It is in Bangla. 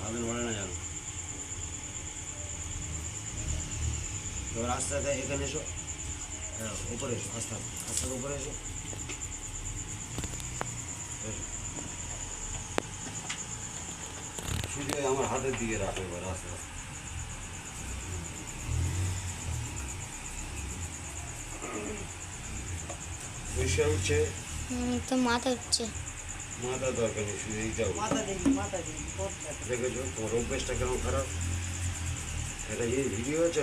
আদর বাড়ে না জানো। এবার আস্তে আস্তে এখানে এসো, হ্যাঁ উপরে এসো, আস্তে আস্তে আস্তে আস্তে উপরে এসো। শুধু আমার হাতের দিকে রাখো এবার আস্তে আস্তে। পরিষ্কার উঠছে তো মাথা উঠছে। মাথা দরকার নেই, শুধু এইটাও দেখেছো তোমার অভ্যেসটা কেমন খারাপ। একটা জিনিস ভিডিও হচ্ছে